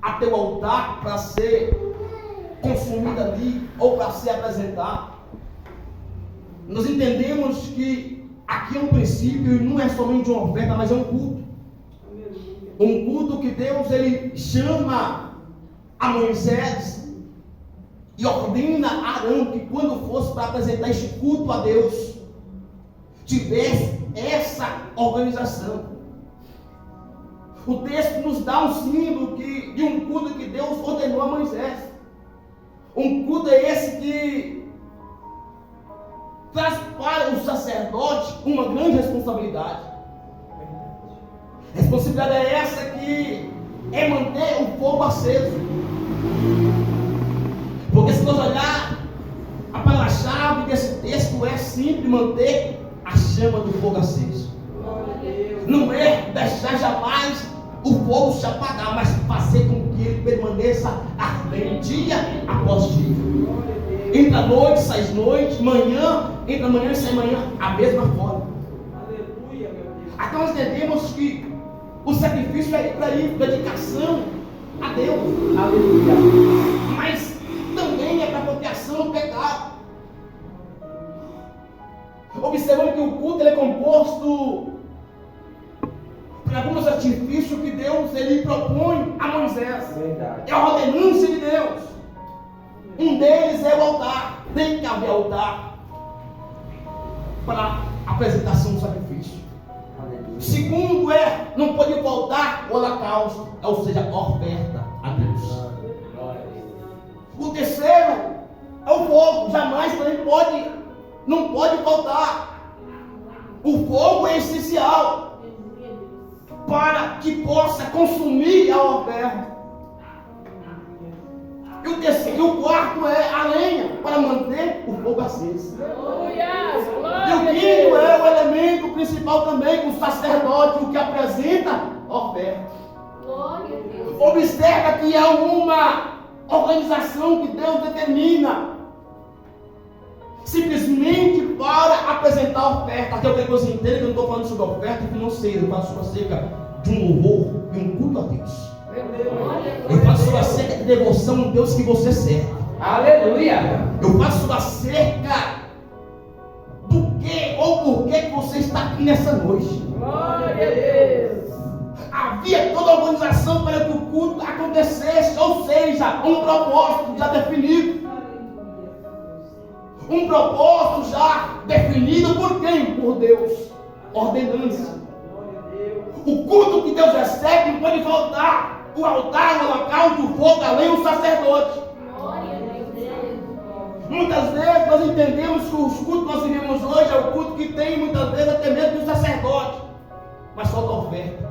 até o altar para ser consumida ali ou para ser apresentada. Nós entendemos que aqui é um princípio e não é somente uma oferta, mas é um culto. Um culto que Deus ele chama a Moisés e ordena a Arão que quando fosse para apresentar este culto a Deus, tivesse essa organização. O texto nos dá um símbolo de um culto que Deus ordenou a Moisés. Um culto é esse que traz para o sacerdote uma grande responsabilidade. A responsabilidade é essa que é manter o fogo aceso. Porque se nós olhar, a palavra-chave desse texto é sempre manter a chama do fogo aceso. Não é deixar jamais o fogo se apagar, mas fazer com que ele permaneça ardente dia após dia. Entra noite, sai noite, manhã, entra manhã e sai manhã, a mesma forma. Aleluia, meu Deus. Então nós entendemos que o sacrifício é para ir, dedicação a Deus. Aleluia. Mas também é para apropriação do pecado. Observando que o culto ele é composto por alguns artifícios que Deus ele propõe a Moisés. Verdade. É a ordenança de Deus. Um deles é o altar. Tem que haver altar para a apresentação do sacrifício. Aleluia. Segundo não pode faltar o holocausto, ou seja, a oferta a Deus. Glória a Deus. O terceiro é o fogo. Jamais também não pode faltar. O fogo é essencial para que possa consumir a oferta. E o quarto é a lenha, para manter o fogo aceso. E o quinto é o elemento principal também, o sacerdote, o que apresenta a oferta. Observa que é uma organização que Deus determina simplesmente para apresentar a oferta. Até eu quero que você entenda que eu não estou falando sobre a oferta financeira, eu falo sobre acerca de um louvor e um culto a Deus. Eu faço sobre acerca de devoção a Deus que você serve. Aleluia. Eu faço acerca do que ou por que você está aqui nessa noite. Glória a Deus. Havia toda a organização para que o culto acontecesse, ou seja, um propósito já definido. Um propósito já definido por quem? Por Deus. Ordenança. O culto que Deus recebe não pode faltar. O altar, o holocausto, o fogo, além o sacerdote. Muitas vezes nós entendemos que os cultos que nós vivemos hoje é o culto que tem muitas vezes até mesmo o sacerdote. Mas falta oferta.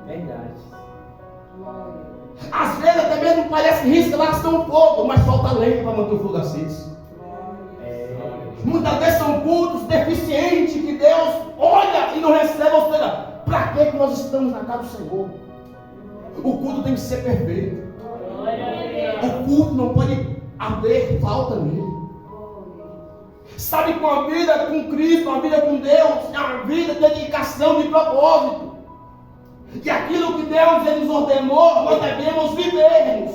Verdade. Às vezes até mesmo parece risco lá que um fogo, mas falta lenha para manter o fogo aceso. Muitas vezes são cultos deficientes que Deus olha e não recebe, ou seja, para que nós estamos na casa do Senhor? O culto tem que ser perfeito. O culto não pode haver falta nele. Sabe, com a vida com Cristo, a vida com Deus, é uma vida de dedicação, de propósito. E aquilo que Deus ele nos ordenou, nós devemos vivermos.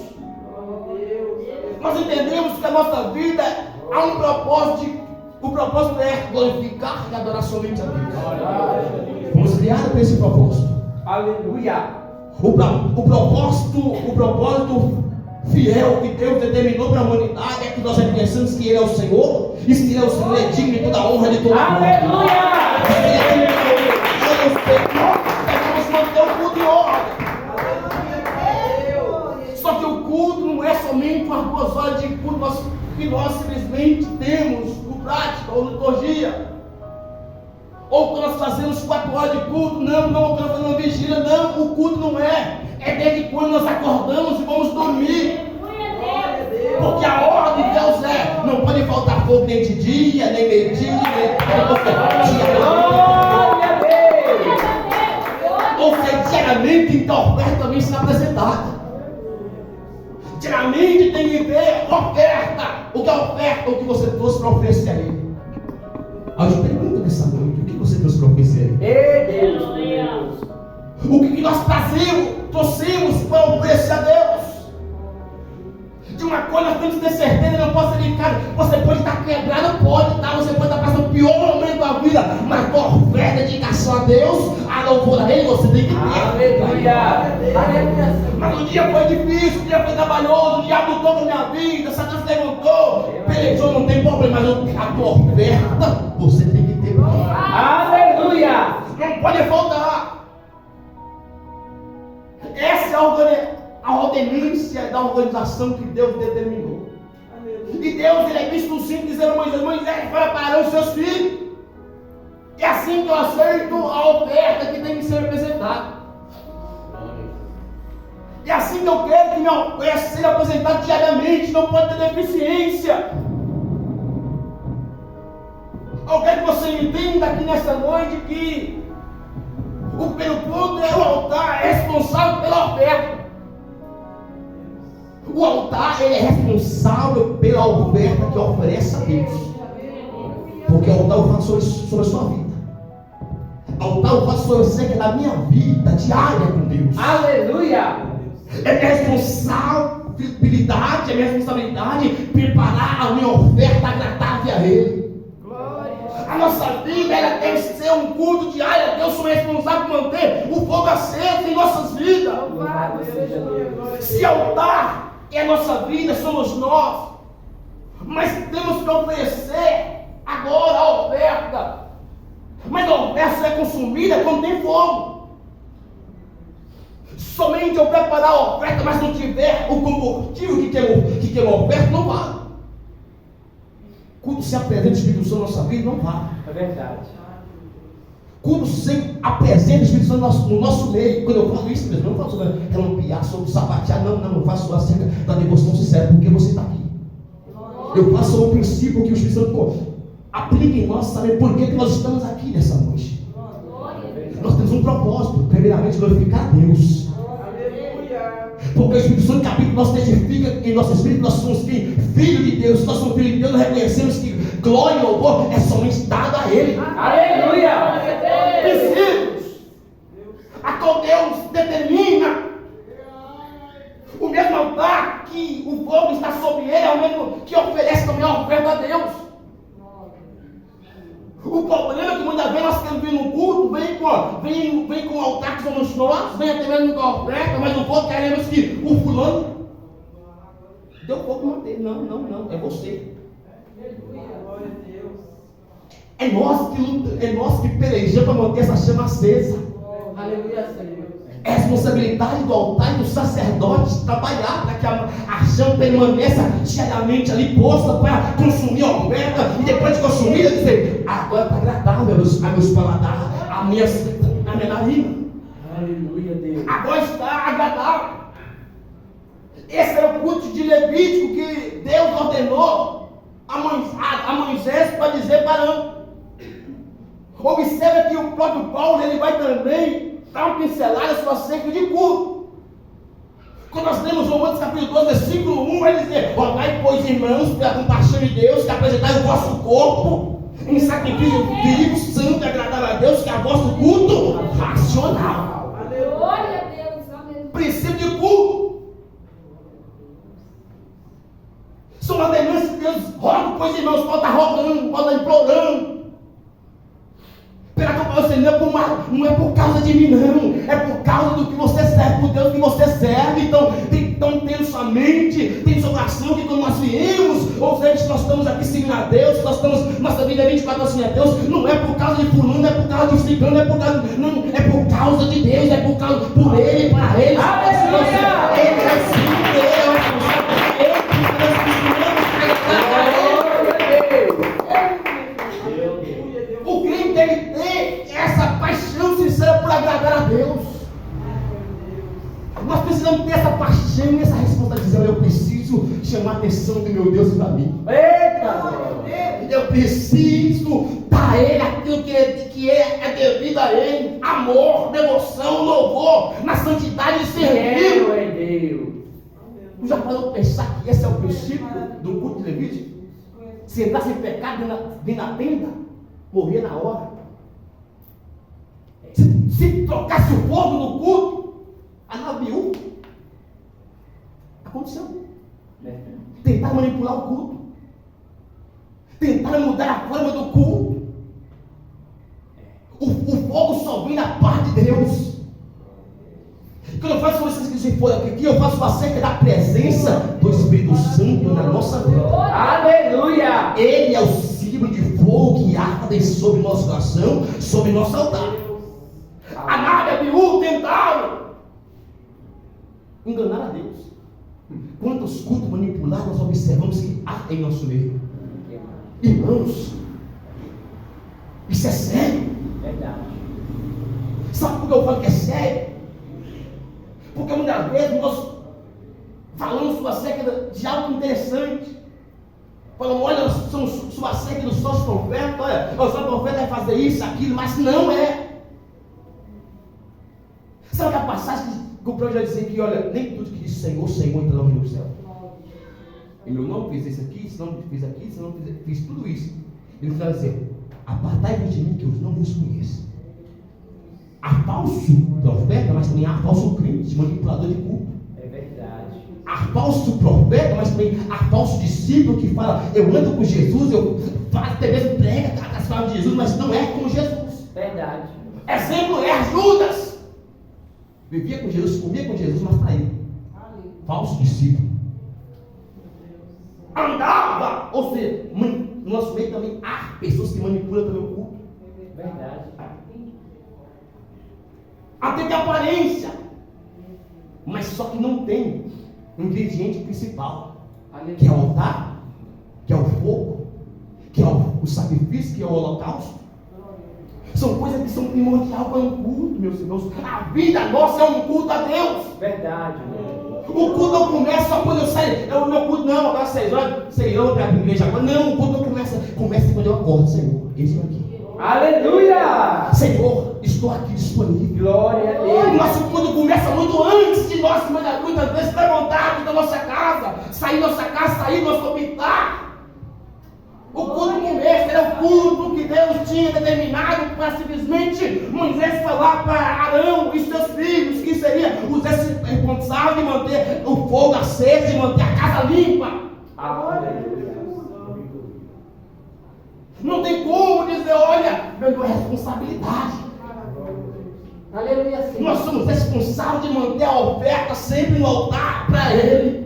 Nós entendemos que a nossa vida há um propósito. O propósito é glorificar e adorar somente a Deus. Vamos criar para esse propósito. Aleluia. O propósito fiel que Deus determinou para a humanidade é que nós reconheçamos que Ele é o Senhor, e que Ele é o Senhor, é digno de toda a honra, de toda a glória. Aleluia. Devemos manter o culto em ordem. Só que o culto não é somente umas 2 horas de culto que nós simplesmente temos por prática ou liturgia. Ou quando nós fazemos 4 horas de culto, não, quando nós fazemos vigília, não, o culto não é desde quando nós acordamos e vamos dormir. Porque a ordem de Deus não pode faltar fogo nem de dia, nem meio-dia, nem Glória a Deus. ou seja, diariamente então a oferta também será apresentada. Diariamente tem que ver oferta. O que é oferta? O que você trouxe para oferecer a Ele. Aí eu te pergunto nessa noite, o que você trouxe para oferecer a Ele? Ei, Deus. O que nós trazemos torcemos para obedecer a Deus. De uma coisa nós temos que ter certeza, não posso ser delicado. Você pode estar quebrado, pode estar, você pode estar passando o pior momento da vida, mas tua oferta de dedicação a Deus, a louvor a Ele, você tem que ter. Aleluia. Mas o dia foi difícil, o dia foi trabalhoso, o diabo lutou com a minha vida, Satanás levantou, pelejou, não tem problema, mas a tua oferta, você tem que ter. Aleluia. Não pode faltar. Essa é a ordenância da organização que Deus determinou. E Deus, Ele é visto simples dizendo a Moisés: Moisés, preparou os seus filhos. É assim que eu aceito a oferta que tem que ser apresentada. É assim que eu quero que minha oferta seja apresentada diariamente, não pode ter deficiência. Eu quero que você entenda aqui nessa noite que o primeiro ponto é o altar é responsável pela oferta. O altar, ele é responsável pela oferta que oferece a Deus. Porque o altar eu faço sobre a sua vida. O altar eu faço sobre você, que é da minha vida diária com Deus. Aleluia. É minha responsabilidade, é minha responsabilidade preparar a minha oferta agradável a Ele. A nossa vida, ela deve ser um culto diário a Deus. Somos responsáveis por manter o fogo aceso em nossas vidas. Se altar é a nossa vida, somos nós. Mas temos que oferecer agora a oferta. Mas a oferta só é consumida quando tem fogo. Somente eu preparar a oferta, mas não tiver o combustível que queima a oferta, não vale. Quando se apresenta o Espírito Santo na nossa vida, não vale. É verdade. Quando se apresenta o Espírito Santo no nosso meio, quando eu falo isso mesmo, eu não falo sobre relampear, sobre sapatear, não, eu faço acerca da devoção sincera, porque você está aqui. Eu faço sobre o princípio que o Espírito Santo aplica em nós, saber por que nós estamos aqui nessa noite. Nós temos um propósito, primeiramente glorificar a Deus. Porque o Espírito Santo que habita, nós testifica em nosso espírito, nós somos filhos de Deus. Nós somos filhos de Deus, nós reconhecemos que glória e louvor é somente dada a Ele. Aleluia. Princípios a qual Deus determina. O mesmo altar que o fogo está sobre ele é o mesmo que oferece também a oferta a Deus. O problema é que muitas vezes nós queremos vir no culto, vem com o altar que somos nós, vem até mesmo com a oferta, mas no fogo queremos que o fulano deu fogo manter. Não, é você. É nós que pelejamos para manter essa chama acesa. Aleluia, Senhor. É responsabilidade do altar e do sacerdote trabalhar para que a chama permaneça diariamente ali posta para consumir a oferta e depois de consumir, dizer: agora está agradável a meus paladares, a minha narina. Aleluia, Deus. Agora está agradável. Esse era o culto de Levítico que Deus ordenou a Moisés para dizer para Arão. Observa que o próprio Paulo ele vai também dar uma pincelada sobre acerca de culto. Quando nós lemos Romanos capítulo 12, versículo 1, vai dizer: rogai, pois, irmãos, pela compaixão de Deus, que apresentai o vosso corpo em sacrifício vivo, santo e agradável a Deus, que é o vosso culto racional. Glória a Deus, amém. Princípio de culto. São ordenanças de Deus. Rogo, pois, irmãos, pode estar rogando, pode estar implorando. Pela compaixão, não é por causa de mim, não. É por causa do que você serve, por Deus que você serve. Então tendo sua mente, tem seu coração, que quando nós viemos, ou seja, nós estamos aqui seguindo a Deus, nós estamos, nossa vida é 24 assim a Deus, não é por causa de fulano, não é por causa de ciclano, não é por causa, não, é por causa de Deus, é por causa, por Ele, para Ele. Aleluia! Ele é assim, Ele é o crente tem que ter essa paixão sincera por agradar a Deus. Nós precisamos ter essa paixão e essa responsabilidade. Eu preciso chamar a atenção do meu Deus para mim. Eita! Eu preciso dar a Ele aquilo que é devido a Ele. Amor, devoção, louvor, na santidade de servir. Meu Deus. Tu já parou para pensar que esse é o princípio do culto de Levítico? Se entrar sem pecado dentro da tenda, morrer na hora. Se trocasse o fogo no culto, a 9 O fogo só vem da parte de Deus. Quando eu faço com vocês que se for aqui, eu faço acerca da presença do Espírito Santo na nossa vida. Aleluia! Ele é o símbolo de fogo que arde sobre nosso coração, sobre nosso altar. A Nádia e Biú tentaram enganar a Deus. Quantos cultos manipulados nós observamos que há em nosso meio? Irmãos, isso é sério. Verdade. Sabe por que eu falo que é sério? Porque muitas vezes nós falamos sobre acerca de algo interessante. Falamos, olha, nós somos sobre acerca dos nossos profetas, olha, o seu profeta vai fazer isso, aquilo, mas não é. Sabe aquela passagem que o profeta vai dizer que, olha, nem tudo que diz Senhor, Senhor, entra no reino do céu. Em meu nome fiz isso aqui, se não fiz aqui, se não fiz tudo isso. Ele vai dizer, apartai-vos de mim que eu não vos conheço. Há falso profeta, mas também há falso crente, manipulador de culto. É verdade. Há falso profeta, mas também há falso discípulo que fala, eu ando com Jesus, eu faço até mesmo prega as palavras de Jesus, mas não é como Jesus. Verdade. Exemplo é Judas. Vivia com Jesus, comia com Jesus, mas traiu. Falso discípulo. Andava, ou seja, no nosso meio também há pessoas que manipulam também o culto. Verdade. Até que aparência, mas só que não tem o ingrediente principal, que é o altar, que é o fogo, que é o sacrifício, que é o holocausto. São coisas que são primordiais para um culto, meus irmãos. A vida nossa é um culto a Deus. Verdade. O culto não começa só quando eu saio. O meu culto não, agora 6 horas, Senhor, eu quero para a igreja agora. Não, o culto não começa quando eu acordo, Senhor. Esse aqui. Aleluia! Senhor, estou aqui disponível. Glória a O Deus. nosso culto começa muito antes de nós, muitas vezes, levantarmos da nossa casa, sair da nossa casa, sair do nosso habitat. O culto começa, era o culto que Deus tinha determinado para simplesmente Moisés falar para Arão e seus filhos, que seria os responsáveis de manter o fogo aceso, de manter a casa limpa. Aleluia. Não tem como dizer, olha, meu é responsabilidade. Aleluia, sim. Nós somos responsáveis de manter a oferta sempre no altar para Ele.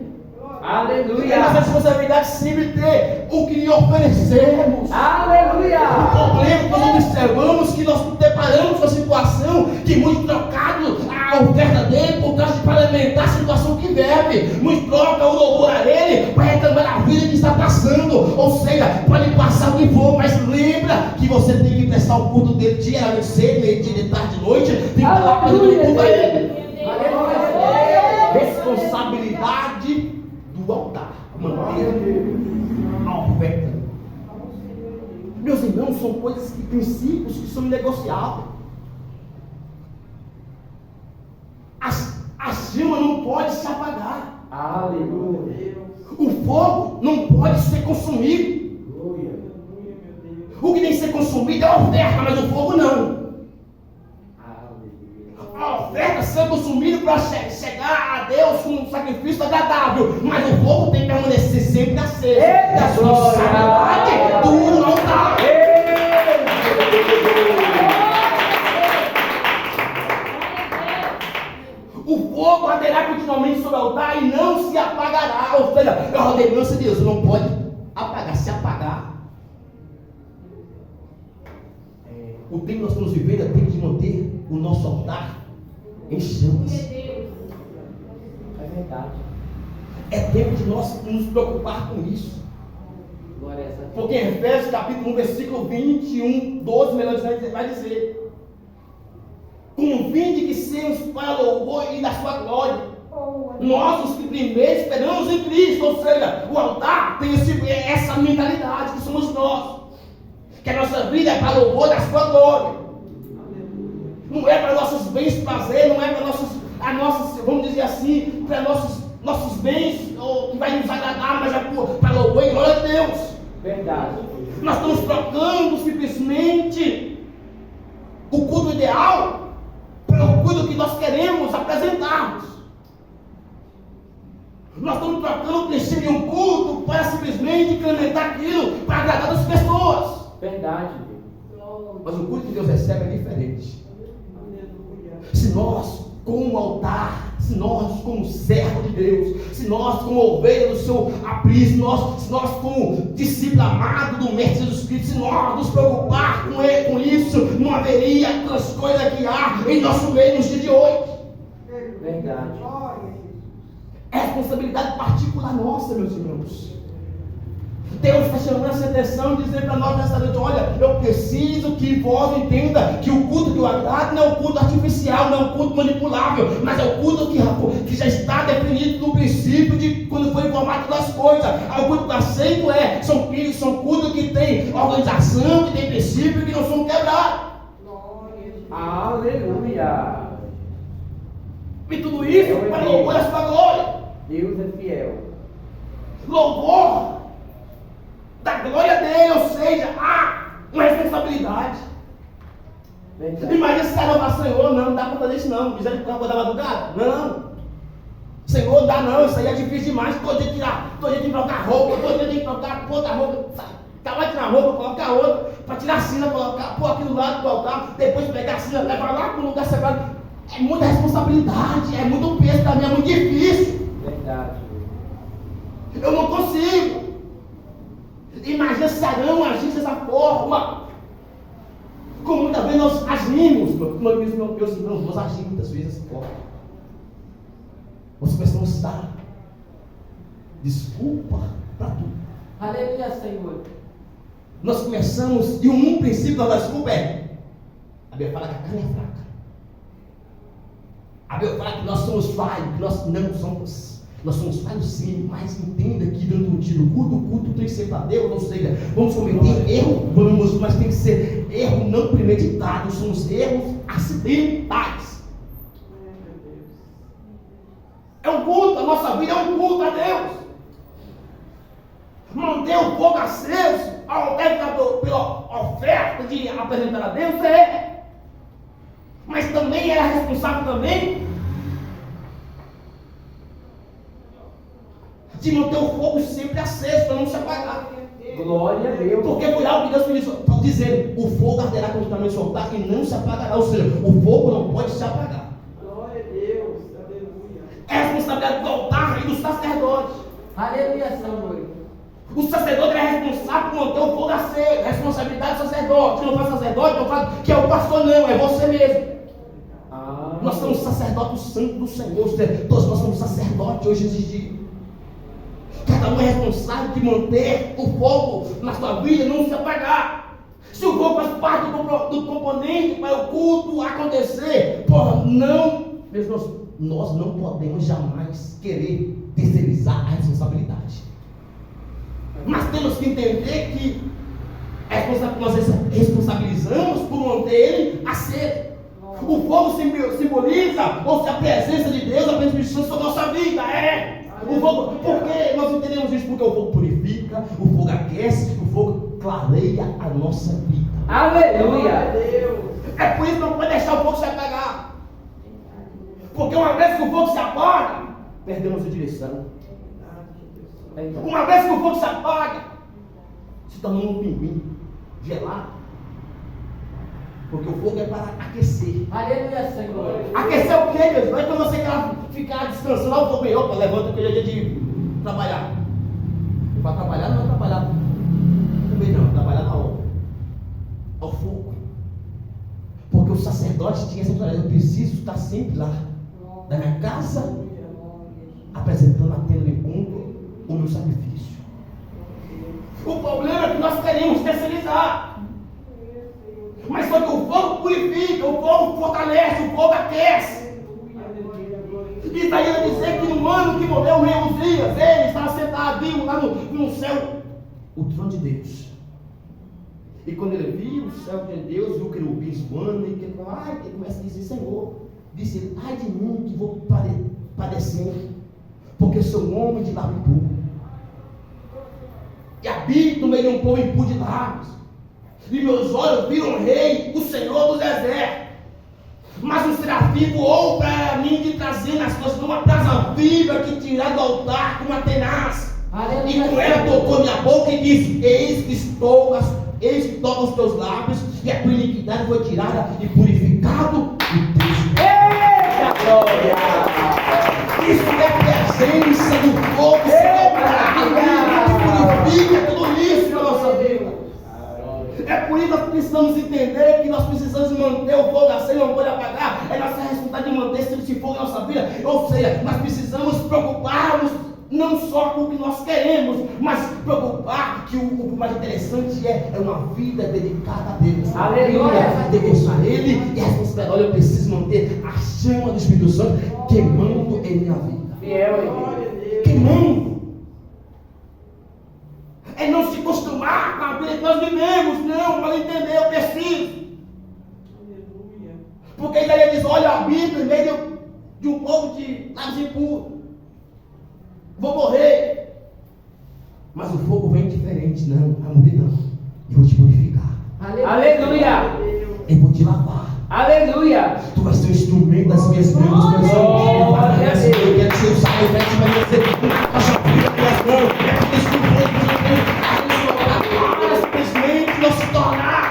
Aleluia. E nossa responsabilidade sempre ter o que lhe oferecemos. Aleluia. O problema é quando observamos que nós nos deparamos com a situação que muitos trocado a oferta dele por causa de para alimentar a situação que bebe. Muitos trocam o louvor a ele para reclamar a vida que está passando. Ou seja, pode passar o que for, mas lembra que você tem que prestar o culto dele diariamente, cedo, meio-dia, de tarde, de noite. Tem que falar para ele culto a ele. Responsabilidade do altar, manter a oferta. Meus irmãos, são coisas que, princípios que são negociáveis. A chama não pode se apagar. Aleluia. O fogo não pode ser consumido. O que tem que ser consumido é a oferta, mas o fogo não. A oferta ser consumida para chegar a Deus com um sacrifício agradável, mas o fogo tem que permanecer sempre aceso. Eita, a responsabilidade do altar. O fogo arderá continuamente sobre o altar e não se apagará. Ou seja, é a ordenança de Deus, não pode apagar. Se apagar, o tempo que nós estamos vivendo é tempo de manter o nosso altar em chamas. É verdade. É tempo de nós nos preocupar com isso. Glória a Deus. Porque em Efésios capítulo 1, versículo 21, 12, melhor dizendo, vai dizer: convide que sejamos para louvor e da sua glória. Nós, os que primeiro esperamos em Cristo, ou seja, o altar tem essa mentalidade que somos nós. Que a nossa vida é para louvor da sua glória. Não é para nossos bens prazer, não é para nossas, vamos dizer assim, para nossos bens, ou que vai nos agradar, mas é para louvor e glória de Deus. Verdade. Nós estamos trocando simplesmente o culto ideal pelo culto que nós queremos apresentarmos. Nós estamos trocando o princípio de um culto para simplesmente incrementar aquilo, para agradar as pessoas. Verdade. Mas o culto que Deus recebe é diferente. gente. Se nós, como altar, se nós, como servo de Deus, se nós, como ovelha do seu aprisco, se nós, como discípulo amado do Mestre Jesus Cristo, se nós nos preocupar com isso, não haveria aquelas coisas que há em nosso meio nos dias de hoje. Verdade. É responsabilidade particular nossa, meus irmãos. Deus está chamando essa atenção e dizendo para nós nessa noite: olha, eu preciso que vós entenda que o culto que eu agrado não é um culto artificial, não é um culto manipulável, mas é o culto que já está definido no princípio de quando foi informado das coisas. O culto que aceito são cultos que tem organização, que tem princípio, que não são quebrados. Aleluia. E tudo isso para louvor da sua glória. Deus é fiel. Louvor da glória dele, ou seja, há uma responsabilidade. Verdade. Imagina se cara falar: Senhor, não dá para fazer isso não, misericórdia da madrugada, não, Senhor, dá não, isso aí é difícil demais, todo dia tem que trocar roupa, todo dia tem que trocar outra roupa, acabar de tirar roupa, colocar outra, para tirar a sina, colocar, pôr aqui do lado do altar, depois pegar a sina, levar lá para o lugar separado. É muita responsabilidade, é muito peso para mim, é muito difícil. Verdade. Eu não consigo. Imagina se Arão agisse dessa forma. Como muitas vezes nós agimos, meus irmãos, nós agimos muitas vezes dessa forma. Nós começamos a dar desculpa para tudo. Aleluia, Senhor. Nós começamos, e um princípio da desculpa é: a Bíblia fala que a carne é fraca. A Bíblia fala que nós somos falhos, que nós não somos. Nós somos falhos sim, mas entenda que durante o culto tem que ser para Deus, ou seja, vamos cometer erro, mas tem que ser erro não premeditado, somos erros acidentais. É um culto, a nossa vida é um culto a Deus. Manter o fogo aceso, ao pela oferta de apresentar a Deus, mas também era responsável também de manter o fogo sempre aceso, para não se apagar. Glória a Deus. Porque foi algo que Deus me disse: o fogo arderá continuamente no altar e não se apagará. Ou seja, o fogo não pode se apagar. Glória a Deus, aleluia. É a responsabilidade do altar e do sacerdote. Aleluia, Senhor. O sacerdote é responsável por manter o fogo aceso. A responsabilidade do sacerdote. Não faz sacerdote, não faz que é o pastor, não, é você mesmo. Nós somos sacerdotes santos do Senhor. Ou seja, todos nós somos sacerdotes hoje em dia. Cada um é responsável de manter o fogo na sua vida não se apagar. Se o fogo faz parte do componente para o culto acontecer, nós não podemos jamais querer terceirizar a responsabilidade. Mas temos que entender que nós responsabilizamos por manter ele aceso. O fogo simboliza ou se a presença de Deus, a presença de Deus sobre a nossa vida. O fogo, porque nós entendemos isso? Porque o fogo purifica, o fogo aquece, o fogo clareia a nossa vida. Aleluia. É por isso que não pode deixar o fogo se apagar. Porque uma vez que o fogo se apaga, perdemos a direção. Uma vez que o fogo se apaga, se torna um pinguim gelado. Porque o fogo é para aquecer. Aleluia, Senhor. Aquecer o quê, Deus? Não é quando você quer ficar descansando, o fogo opa, levanta que hoje é dia de trabalhar. Para trabalhar não é trabalhar também não, trabalhar na obra. Ao fogo. Porque o sacerdote tinha essa autoridade: eu preciso estar sempre lá, na minha casa, apresentando a tenda do encontro, o meu sacrifício. O problema é que nós queremos terceirizar. Mas só que o fogo purifica, o fogo fortalece, o fogo aquece. Isaías vai dizer que no ano que morreu o rei Uzias, ele estava sentado, viu lá no céu o trono de Deus. E quando ele viu o céu de Deus, viu o querubins voando, e ele começa a dizer: Senhor, disse ele, ai de mim que vou padecendo, porque sou um homem de lábio impuro, e habito no meio de um povo impuro de lábios. E meus olhos viram o rei, o Senhor dos exércitos. Mas um serafim voou para mim de trazendo as coisas numa brasa viva que tirar do altar com uma tenaz. E com ela tocou minha boca e disse: eis que toca os teus lábios, e a tua iniquidade foi tirada e purificada. purificado e Deus. Eita glória! Isso é a presença do fogo que purifica tudo isso na nossa vida. É por isso que nós precisamos entender que nós precisamos manter o fogo aceso, não pode apagar. É nossa responsabilidade de manter esse fogo na nossa vida. Ou seja, nós precisamos preocuparmos não só com o que nós queremos, mas preocupar que o mais interessante é uma vida dedicada a Deus. Aleluia! Devoção a Ele e a responsabilidade. Olha, eu preciso manter a chama do Espírito Santo queimando em minha vida. Fiel em Deus. Queimando. É não se acostumar com a vida que nós vivemos. Não, para entender, eu preciso. Aleluia. Porque Isaías diz: olha, a Bíblia em meio de um povo de lábios impuros. Vou morrer. Mas o fogo vem diferente. Não, vai morrer não. Eu vou te purificar. Aleluia! Eu vou te lavar. Aleluia! Tu vai ser um instrumento das minhas mãos. Tu vai ser um Glória a Deus. Eu quero ser usado. Eu quero que vai ser uma vida das minhas mãos. Eu quero que esse simplesmente não se tornar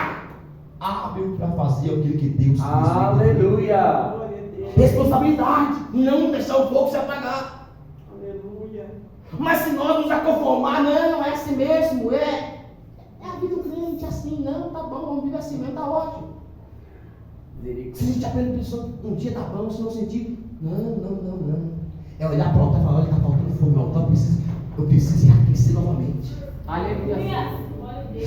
hábil para fazer aquilo que Deus fez. Aleluia! Glória a Deus. Responsabilidade. Não deixar o fogo se apagar. Aleluia. Mas se nós nos conformar, não, é assim mesmo, é a vida do crente assim, não, tá bom, vamos viver assim mesmo, tá ótimo. Se a gente aprende isso um dia, tá bom, se não sentir, não. É olhar para o altar e falar: olha, tá faltando fogo no altar, eu preciso reaquecer novamente. Aleluia!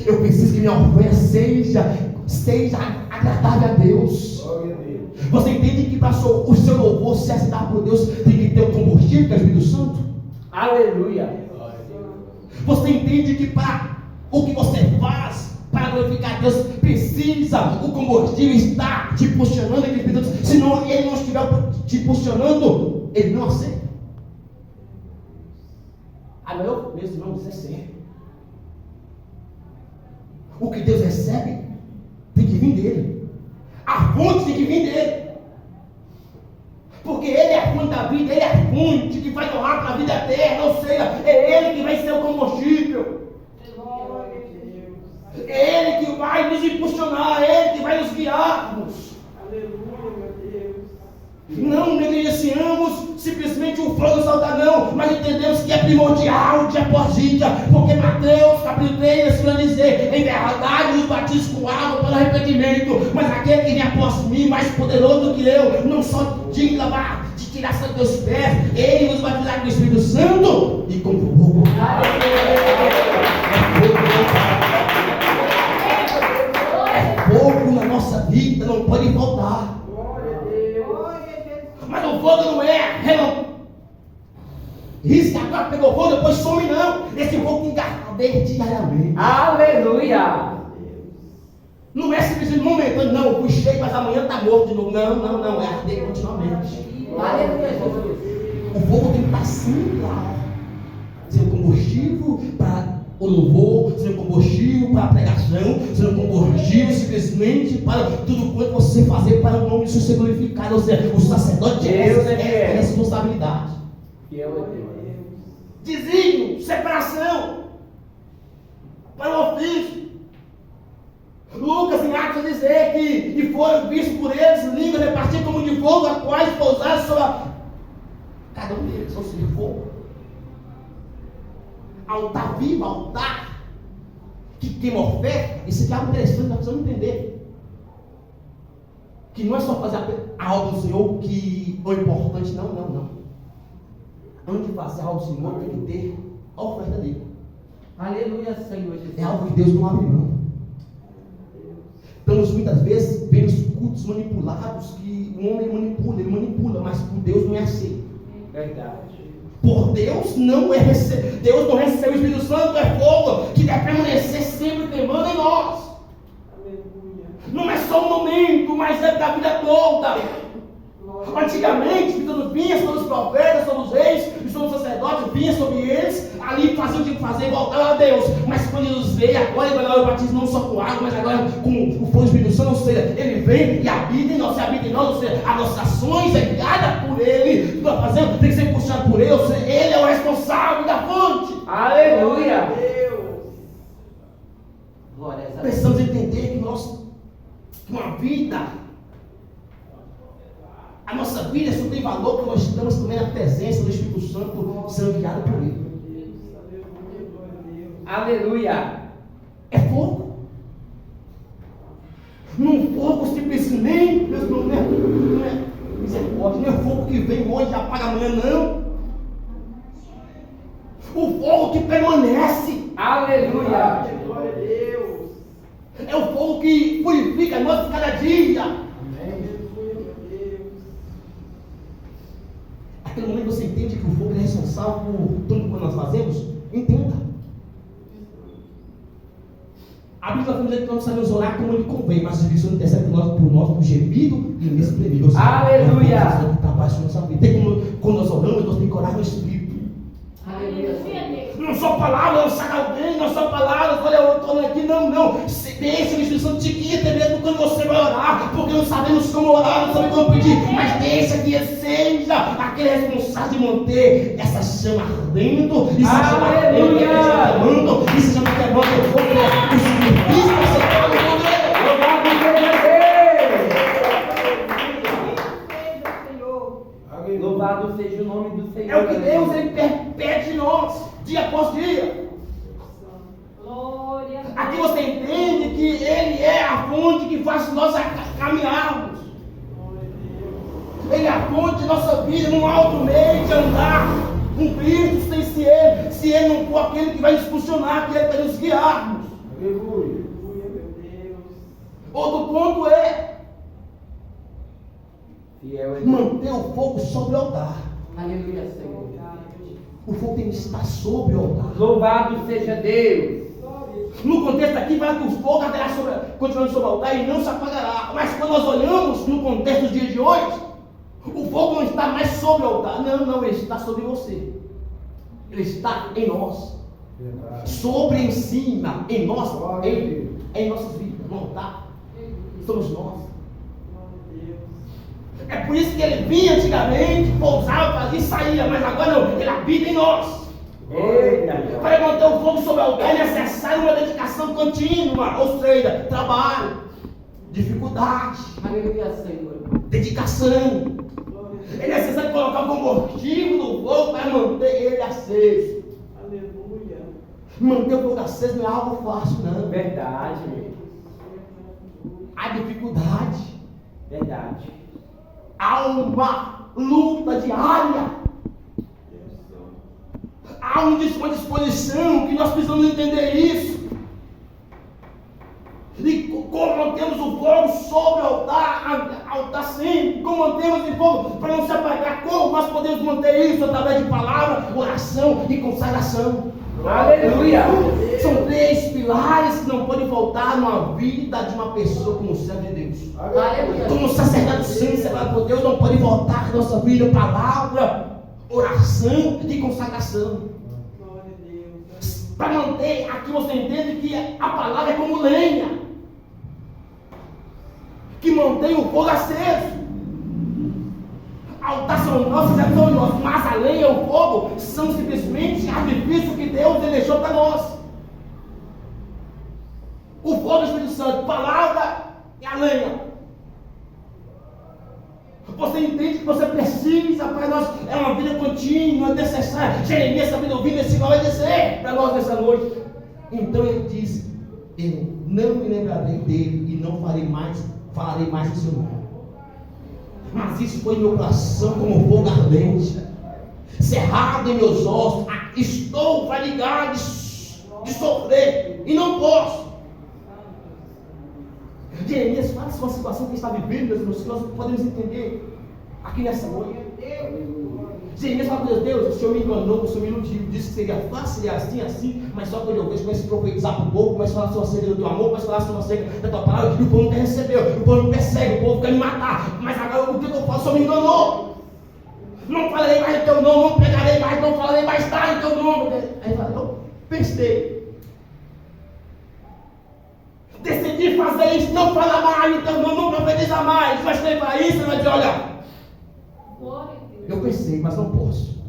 Eu preciso que minha oferta seja agradável a Deus. Você entende que para o seu louvor ser aceitado por Deus, tem que ter o combustível, que é o Espírito Santo? Aleluia! Você entende que para o que você faz para glorificar a Deus, precisa o combustível estar te posicionando aquele Espírito Santo. Senão ele não estiver te posicionando, ele não aceita. Meu irmão, isso é sério. O que Deus recebe tem que vir dele. A fonte tem que vir dele. Porque ele é a fonte da vida, ele é a fonte que vai honrar para a vida eterna. Ou seja, é ele que vai ser o combustível. Glória a Deus. É ele que vai nos impulsionar, é ele que vai nos guiarmos. Aleluia, meu Deus. Não negligenciamos simplesmente o fogo saltar, não, mas entendemos que é primordial dia após dia, porque Mateus capítulo 3 assim vai dizer: em verdade os batizo com água para arrependimento, mas aquele que vem após mim, mais poderoso do que eu, não só de lavar, de tirar sangue dos pés, ele nos batizar com o Espírito Santo e com fogo. É fogo na nossa vida, não pode faltar. Glória a Deus. Mas o fogo não é risca, agora pegou fogo, depois some, não. Esse fogo tem que arder diariamente. Aleluia! Não é simplesmente momentâneo, não. Eu puxei, mas amanhã está morto de novo. Não. É arder continuamente. Aleluia, Jesus! O fogo tem que estar sempre lá. Sendo combustível para o louvor, sendo combustível para a pregação, sendo combustível simplesmente para tudo quanto você fazer para o nome de Jesus ser glorificado. Ou seja, o sacerdote é responsabilidade. Fiel a Deus. Desígnio, separação para o ofício. Lucas em Atos vai dizer que foram vistos por eles línguas repartidas como de fogo, a quais pousaram sobre cada um deles, ou seja, fogo. Altar vivo, altar que queima oferta. Isso aqui é algo interessante, nós precisamos entender que não é só fazer a obra do Senhor que é o importante, não. Antes de fazer a obra do Senhor, tem que ter a oferta dele. Aleluia, Senhor Jesus. É algo que Deus não abre mão. Estamos muitas vezes vendo os cultos manipulados, que o homem manipula, mas por Deus não é assim. Verdade. Por Deus não é Deus não recebe o Espírito Santo, é fogo que deve permanecer sempre queimando em nós. Aleluia. Não é só um momento, mas é da vida toda. Antigamente, vinha sobre os profetas, sobre os reis e sobre os sacerdotes, vinha sobre eles, ali faziam o que fazer e voltavam a Deus. Mas quando Jesus veio, agora ele vai dar o batismo não só com água, mas agora com o fogo do Espírito Santo, ou seja, ele vem e habita em nós, ou seja, as nossas ações é guiada por ele, o que nós fazemos tem que ser puxado por ele, ou seja, ele é o responsável da fonte. Aleluia! Deus. Glória a Deus. Precisamos entender que uma vida nossa vida só tem valor porque nós estamos também na presença do Espírito Santo, sendo guiado por Ele. Aleluia. É fogo. Não fogo simplesmente, Deus não é misericórdia, não é fogo que vem hoje e apaga amanhã, não. O fogo que permanece. Aleluia. Glória a Deus. É o fogo que purifica nós cada dia. Aleluia, meu Deus. Aquele momento você entende que o fogo é responsável por tudo que nós fazemos? Entenda. A Bíblia vai dizer que nós sabemos orar como Ele convém, mas o Espírito Santo intercede por nós por gemido e inexprimível. Aleluia. Nós está abaixo da nossa vida. Tem como, quando nós oramos, nós temos que orar no Espírito. Aleluia. Não só palavras, não sai alguém, não só palavras, olha eu estou aqui, não. Se deixa o Espírito Santo te guia até mesmo quando você vai orar, porque não sabemos como orar, não sabemos como pedir, mas deixa que Ele seja aquele responsável de manter essa chama ardendo, e se chama ardendo, e se chama quebrando o fogo, o sacrifício para ser pago por Ele. Louvado seja o nome do Senhor. É o que Deus Ele pede de nós, dia após dia. Glória a Deus. Aqui você entende que Ele é a fonte que faz nós caminharmos. Ele é a fonte de nossa vida, num alto meio de andar com Cristo sem ser Ele. Se Ele não for aquele que vai nos funcionar, que Ele vai nos guiarmos. Aleluia, meu Deus. Outro ponto é Fiel é Deus. manter o fogo sobre o altar. Aleluia, Senhor. O fogo tem que estar sobre o altar. Louvado seja Deus. No contexto aqui, vai que o fogo arderá continuando sobre o altar e não se apagará. Mas quando nós olhamos no contexto dos dias de hoje, o fogo não está mais sobre o altar. Não, ele está sobre você. Ele está em nós. Sobre, em cima, em nós, em nossas vidas. No altar. Somos nós. É por isso que ele vinha antigamente, pousava, fazia e saía, mas agora não, ele habita em nós. Eita. Para manter o fogo sobre o altar é necessário uma dedicação contínua, ou seja, trabalho, dificuldade, Aleluia, Senhor. dedicação. É necessário colocar o combustível do fogo para manter ele aceso. Aleluia. Manter o fogo aceso não é algo fácil, não. Verdade. Há dificuldade, Verdade. há uma luta diária. Há uma disposição que nós precisamos entender isso. E como mantemos o fogo sobre o altar sempre, como mantemos o fogo para não se apagar, como nós podemos manter isso através de palavra, oração e consagração. Aleluia. São três pilares que não podem faltar numa vida de uma pessoa como servo de Deus. Aleluia. Como sacerdote santo, separado por Deus, não pode faltar na nossa vida palavra, oração e consagração. Glória a Deus. Para manter, aqui você entende que a palavra é como lenha, que mantém o fogo aceso. Altar são nossos, é são nossos, mas a lenha e o fogo são simplesmente artifício que Deus deixou para nós. O fogo do Espírito Santo, palavra e a lenha. Você entende que você precisa para nós, é uma vida contínua, necessária. Jeremias está ouvindo esse vai dizer para nós nessa noite. Então ele disse: eu não me lembrarei dele e não falarei mais em seu nome. Mas isso foi em meu coração como fogo ardente, cerrado em meus ossos. Estou fadigado de sofrer e não posso. Jeremias fala sobre uma situação que ele está vivendo, meus irmãos, que nós podemos entender aqui nessa noite. Jeremias fala para Deus: o Senhor me enganou, o Senhor me iludiu, disse que seria fácil, seria assim, mas só quando eu vejo, começo a profetizar para o povo, começo a falar sobre a acerca do teu amor, começo a falar sobre a acerca da tua palavra, e o povo não quer receber, o povo me persegue, o povo quer me matar, mas agora o que eu faço? O Senhor me enganou. Não falarei mais em teu nome, não pregarei mais, não falarei mais tarde em teu nome. Aí eu pensei, decidi fazer isso, não falar mais em teu nome, não profetizar mais, mas tem para isso, vai dizer: olha, Glória a Deus. eu pensei, mas não posso.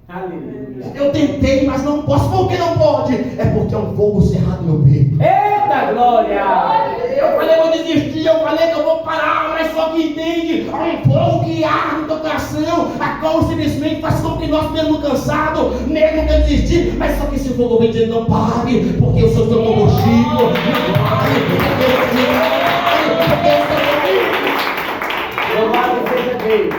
Aleluia. Eu tentei, mas não posso. Por que não pode? É porque é um fogo cerrado no meu peito. Eita glória. Eu falei, eu vou desistir, eu falei que eu vou parar, mas só que que entende um fogo que arde no teu coração, a qual simplesmente faz com que nós mesmo cansado, mesmo quer desistir, mas só que esse fogo vem dizendo, não pare, porque eu sou teu combustível, não pare, porque eu sou teu Louvado seja Deus.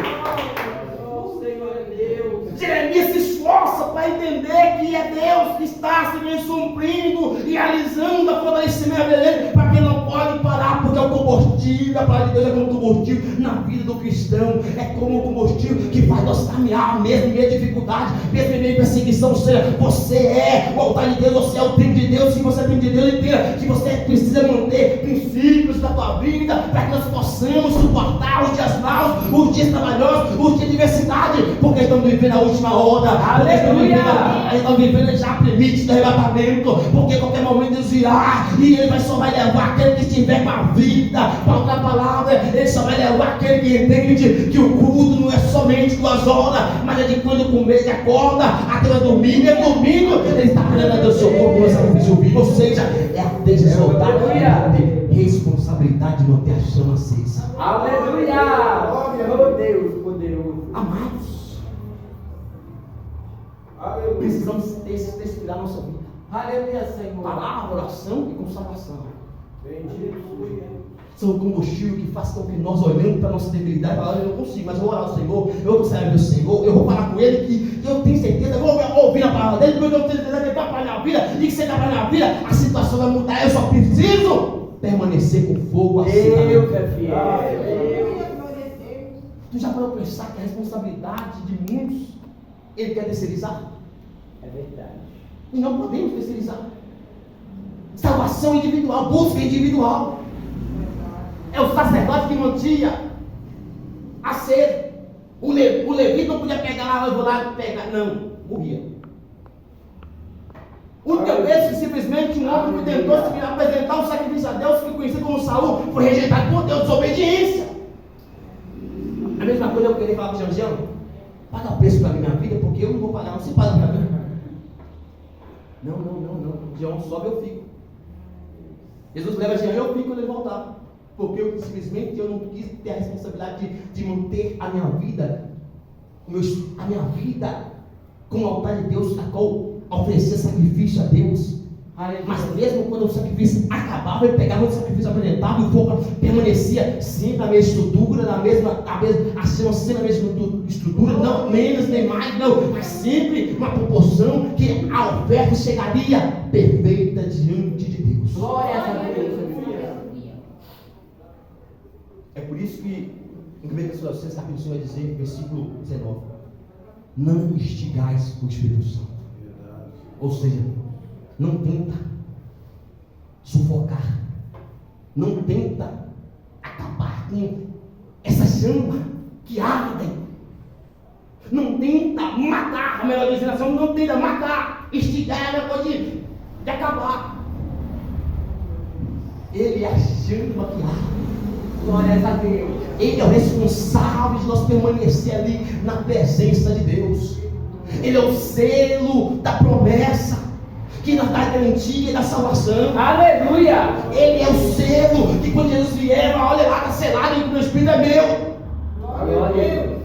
O Senhor é Deus. Jeremias se esforça para entender que é Deus que está se bem suprindo e realizando a fortalecimento dele, para que não pode parar, porque é o combustível. A palavra de Deus é como combustível na vida do cristão, é como o combustível que vai nos caminhar, mesmo em meio a dificuldade, mesmo em meio a perseguição. Ou seja, você é o altar de Deus, você é o templo de Deus. Se você é o templo de Deus, entenda que você precisa manter princípios da tua vida, para que nós possamos suportar os dias maus, os dias trabalhosos, os dias de diversidade, porque estamos vivendo a última hora. Estamos vivendo já limite do arrebatamento, porque a qualquer momento Deus virá e Ele só vai levar aquele que estiver com a vida. Para outra palavra, Ele só vai levar aquele que entende que o culto não é somente 2 horas, mas é de quando comer, de acorda até o domingo. É domingo, Ele está querendo a Deus seu corpo no sacrifício vivo, ou seja, é a desexaltar, ter responsabilidade de manter a chama acesa. Aleluia! Oh Deus poderoso. Amados, precisamos inspirar a nossa vida. Aleluia, Senhor. Palavra, oração e consagração Bendito. são o combustível que faz com que nós olhemos para a nossa debilidade e falamos, eu não consigo, mas eu vou orar ao Senhor, eu vou servir ao Senhor, eu vou falar com Ele, que eu tenho certeza, eu vou ouvir a palavra dele, porque eu tenho certeza que Ele está para a minha vida, e que se Ele está para a minha vida, a situação vai mudar. Eu só preciso permanecer com fogo acesa. Deus é fiel. Tu já parou para pensar que a responsabilidade de muitos Ele quer terceirizar? É verdade. E não podemos terceirizar. Salvação individual, busca individual. É o sacerdote que mantinha a sede. O levita não podia pegar lá, eu vou lá pegar. Não, morria. Única vez que simplesmente um homem que tentou se apresentar um sacrifício a Deus, que conhecido como Saul, foi rejeitado por Deus, desobediência. A mesma coisa eu queria falar para o Jean, paga o preço para a minha vida, porque eu não vou pagar, não se paga para mim. Não. Jean sobe, eu fico. Jesus leva Jean, eu fico quando ele voltar. Porque eu simplesmente eu não quis ter a responsabilidade de manter a minha vida, a minha vida como altar de Deus, a qual oferecer sacrifício a Deus. Mas mesmo quando o sacrifício acabava, ele pegava o sacrifício apresentado e o fogo permanecia sempre na mesma estrutura, na mesma estrutura, não menos nem mais, não, mas sempre uma proporção que a oferta chegaria perfeita diante de Deus. Glória a Deus. É por isso que em 1 Tessalonicenses capítulo 5 vai dizer, versículo 19: não instigais o Espírito Santo. Ou seja, não tenta sufocar, não tenta acabar com essa chama que arde, não tenta matar, a melhor dizendo, não tenta matar, instigar é coisa de acabar. Ele é a chama que arde. Glória a Deus. Ele é o responsável de nós permanecer ali na presença de Deus. Ele é o selo da promessa que nos dá a garantia da salvação. Aleluia. Ele é o selo que quando Jesus vier, olha lá, está selado e o meu Espírito é meu. Glória a Deus.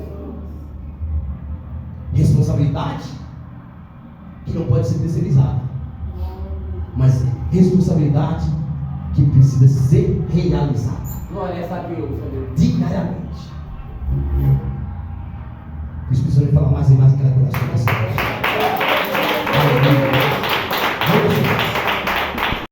Responsabilidade que não pode ser terceirizada, mas responsabilidade que precisa ser realizada. Glória a Deus. Diariamente. O Espírito Santo fala mais e mais em cada coração. Aleluia.